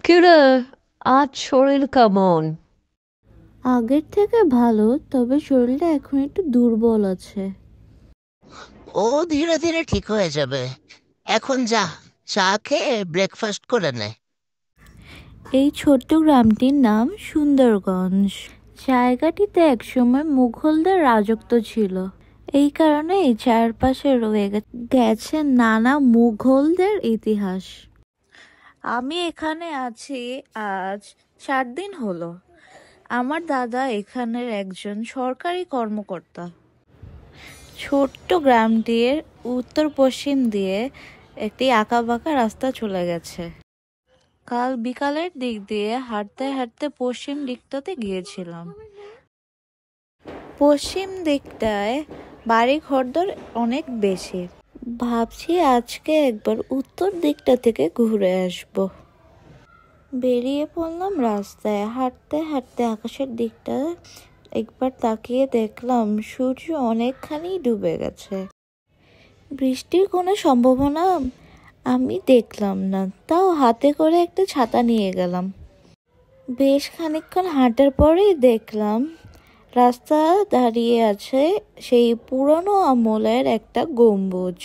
কিরে, আজ শরীর কেমন? আগের থেকে ভালো, তবে শরীরটা এখন একটু দুর্বল আছে। ও ধীরে ধীরে ঠিক হয়ে যাবে। এখন যা, চা খেয়ে ব্রেকফাস্ট করে নে। এই ছোট্ট গ্রামটির নাম সুন্দরগঞ্জ। জায়গাটিতে একসময় মুঘলদের রাজত্ব ছিল। এই কারণে এই চারপাশে রয়ে গেছে নানা মুঘলদের ইতিহাস। আমি এখানে আছি আজ 4 দিন হলো। আমার দাদা এখানের একজন সরকারি কর্মকর্তা। ছোট্ট গ্রামটির উত্তর পশ্চিম দিয়ে একটি আঁকাবাঁকা রাস্তা চলে গেছে। কাল বিকালের দিক দিয়ে হাঁটতে হাঁটতে পশ্চিম দিকটাতে গিয়েছিলাম। পশ্চিম দিকটায় বাড়ি ঘরদর অনেক বেশি। ভাবছি আজকে একবার উত্তর দিকটা থেকে ঘুরে আসব। বেরিয়ে পড়লাম রাস্তায়। হাঁটতে হাঁটতে আকাশের দিকটা একবার তাকিয়ে দেখলাম সূর্য অনেকখানি ডুবে গেছে। বৃষ্টির কোনো সম্ভাবনা আমি দেখলাম না, তাও হাতে করে একটা ছাতা নিয়ে গেলাম। বেশ খানিকক্ষণ হাঁটার পরেই দেখলাম রাস্তা দাঁড়িয়ে আছে সেই পুরনো আমলের একটা গম্বুজ।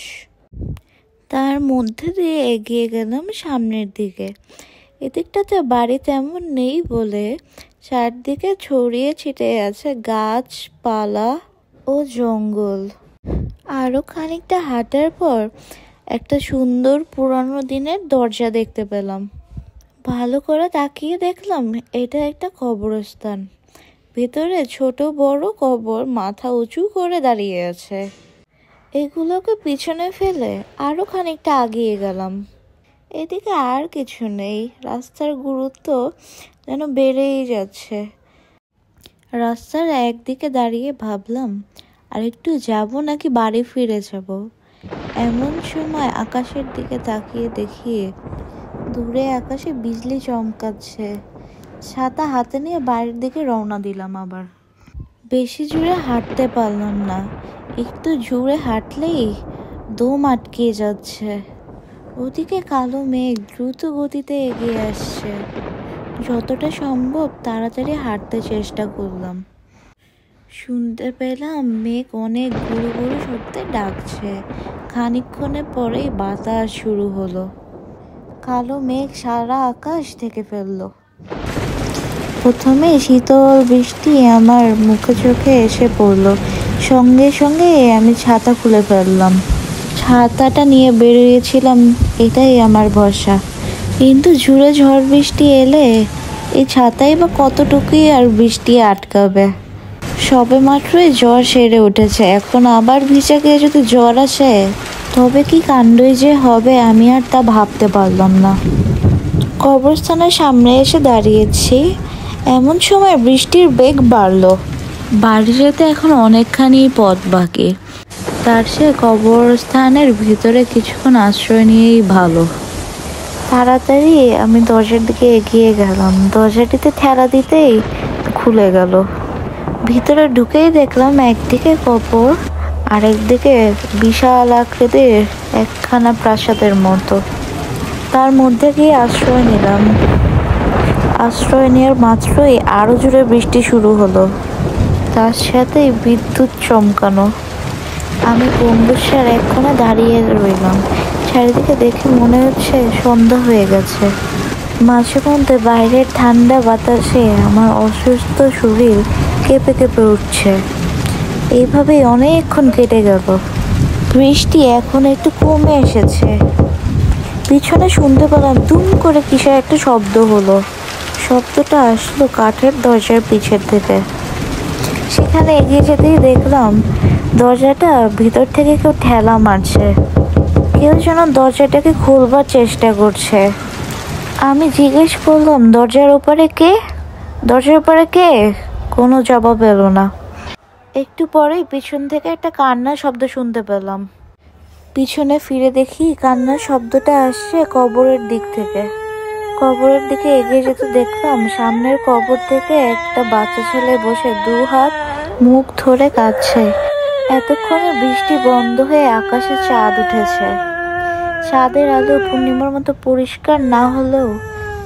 তার মধ্যে দিয়ে এগিয়ে গেলাম সামনের দিকে। এদিকটাতে বাড়ি তেমন নেই বলে চারদিকে ছড়িয়ে ছিটিয়ে আছে গাছপালা ও জঙ্গল। আরো খানিকটা হাঁটার পর একটা সুন্দর পুরানো দিনের দরজা দেখতে পেলাম। ভালো করে তাকিয়ে দেখলাম এটা একটা কবরস্থান। ভেতরে ছোট বড় কবর মাথা উঁচু করে দাঁড়িয়ে আছে। এগুলোকে পিছনে ফেলে আরো খানিকটা আগিয়ে গেলাম। এদিকে আর কিছু নেই, রাস্তার গুরুত্ব যেন বেড়েই যাচ্ছে। রাস্তার একদিকে দাঁড়িয়ে ভাবলাম আর একটু যাব নাকি বাড়ি ফিরে যাব। এমন সময় আকাশের দিকে তাকিয়ে দেখি দূরে আকাশে বিজলি চমকাচ্ছে। ছাতা হাতে নিয়ে বাড়ির দিকে রওনা দিলাম। আবার বেশি জোরে হাঁটতে পারলাম না, একটু জোরে হাঁটলেই দম আটকে যাচ্ছে। ওদিকে কালো মেঘ দ্রুত গতিতে এগিয়ে আসছে। যতটা সম্ভব তাড়াতাড়ি হাঁটতে চেষ্টা করলাম। শুনতে পেলাম মেঘ অনেক গুরু গুরু শব্দে ডাকছে। খানিকক্ষণের পরেই বাতাস শুরু হলো। কালো মেঘ সারা আকাশ ঢেকে ফেললো। প্রথমে শীতল বৃষ্টি আমার মুখে চোখে এসে পড়লো। সঙ্গে সঙ্গে আমি ছাতা খুলে ফেললাম। ছাতাটা নিয়ে বেরিয়েছিলাম, এটাই আমার ভরসা। কিন্তু জোরে ঝড় বৃষ্টি এলে এই ছাতাই বা কতটুকুই আর বৃষ্টি আটকাবে। সবে মাত্রই জ্বর সেরে উঠেছে, এখন আবার ভিজে গিয়ে যদি জ্বর আসে তবে কি কাণ্ডই যে হবে আমি আর তা ভাবতে পারলাম না। কবরস্থানের সামনে এসে দাঁড়িয়েছি, এমন সময় বৃষ্টির বেগ বাড়লো। বাড়ি যেতে এখন অনেকখানি পথ বাকি। তার সে কবরস্থানের ভিতরে কিছুক্ষণ আশ্রয় নিয়েই ভালো। তাড়াতাড়ি আমি দরজার দিকে এগিয়ে গেলাম। দরজাটিতে ঠেলা দিতেই খুলে গেল। ভিতরে ঢুকেই দেখলাম একদিকে কবর আর একদিকে বিশাল আকৃতির একখানা প্রাসাদের মতো। তার মধ্যে গিয়ে আশ্রয় নিলাম। আশ্রয় নেওয়ার মাত্রই আরো জোরে বৃষ্টি শুরু হলো, তার সাথে বিদ্যুৎ চমকানো। আমি গম্বুজের এক কোণে দাঁড়িয়ে রইলাম। চারিদিকে দেখে মনে হচ্ছে সন্ধ্যা হয়ে গেছে। মাঝে মধ্যে বাইরের ঠান্ডা বাতাসে আমার অসুস্থ শরীর কেঁপে কেঁপে উঠছে। এইভাবেই অনেকক্ষণ কেটে গেল। বৃষ্টি এখন একটু কমে এসেছে। পিছনে শুনতে পেলাম দুম করে কিসের একটা শব্দ হলো। শব্দটা আসলো কাঠের দরজার পিছের থেকে। সেখানে এগিয়ে যেতেই দেখলাম দরজাটা ভিতর থেকে কেউ ঠেলা মারছে। কেউ যেন দরজাটাকে খুলবার চেষ্টা করছে। আমি জিজ্ঞেস করলাম, দরজার ওপারে কে? দরজার ওপারে কে? কোনো জবাব এলো না। একটু পরেই পিছন থেকে একটা কান্নার শব্দ শুনতে পেলাম। পিছনে ফিরে দেখি কান্নার শব্দটা আসছে কবরের দিক থেকে। কবরের দিকে এগিয়ে যেতে দেখলাম সামনের কবর থেকে একটা বাচ্চা ছেলে বসে 2 হাত মুখ ধরে কাঁদছে। এতক্ষণে বৃষ্টি বন্ধ হয়ে আকাশে চাঁদ উঠেছে। চাঁদের আলো পূর্ণিমার মতো পরিষ্কার না হলেও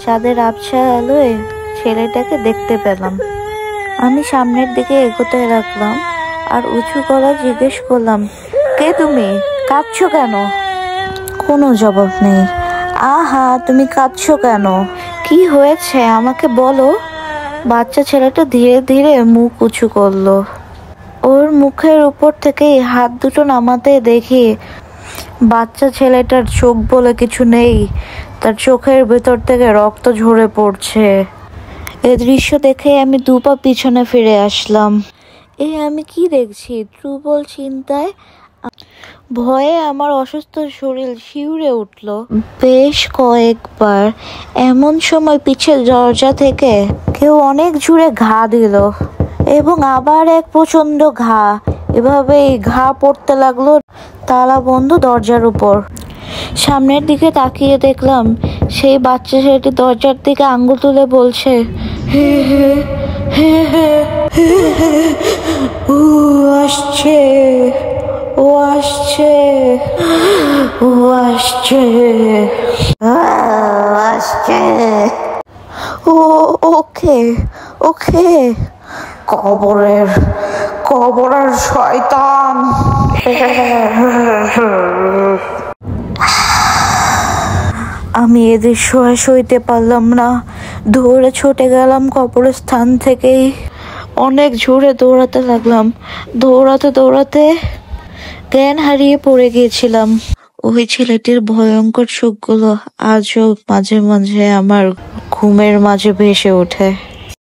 চাঁদের আবছা আলোয় ছেলেটাকে দেখতে পেলাম। আমি সামনের দিকে এগোতে লাগলাম আর উঁচু গলা জিজ্ঞেস করলাম, কে তুমি? কাঁদছো কেন? কোনো জবাব নেই। আহা, তুমি কাঁদছো কেন? কি হয়েছে আমাকে বলো। বাচ্চা ছেলেটা ধীরে ধীরে মুখ উঁচু করলো। ওর মুখের উপর থেকে হাত দুটো নামাতে দেখি বাচ্চা ছেলেটার চোখ বলে কিছু নেই, তার চোখের ভেতর থেকে রক্ত ঝরে পড়ছে। এ দৃশ্য দেখে আমি দুপা পিছনে ফিরে আসলাম। আমি কি দেখছি? ধ্রুবল চিন্তায় ভয়ে আমার অসুস্থ শরীর শিউরে উঠল বেশ কয়েকবার। এমন সময় পিছের দরজা থেকে কেউ অনেক জোরে ঘা দিল এবং আবার এক প্রচন্ড ঘা। এভাবেই ঘা পড়তে লাগলো তালা বন্ধ দরজার উপর। সামনের দিকে তাকিয়ে দেখলাম সেই বাচ্চা ছেলেটি দরজার দিকে আঙ্গুল তুলে বলছে, হে হে হে হে হে হে, ও আসছে, ও আসছে, ও আসছে, আসছে। ও ওকে ওকে কবরের কবরের শয়তান। আমি এ দৃশ্য আর সইতে পারলাম না। দৌড়ে ছুটে গেলাম কবরস্থান থেকেই। অনেক জোরে দৌড়াতে লাগলাম। দৌড়াতে দৌড়াতে জ্ঞান হারিয়ে পড়ে গিয়েছিলাম। ওই ছেলেটির ভয়ঙ্কর চোখগুলো আজও মাঝে মাঝে আমার ঘুমের মাঝে ভেসে ওঠে।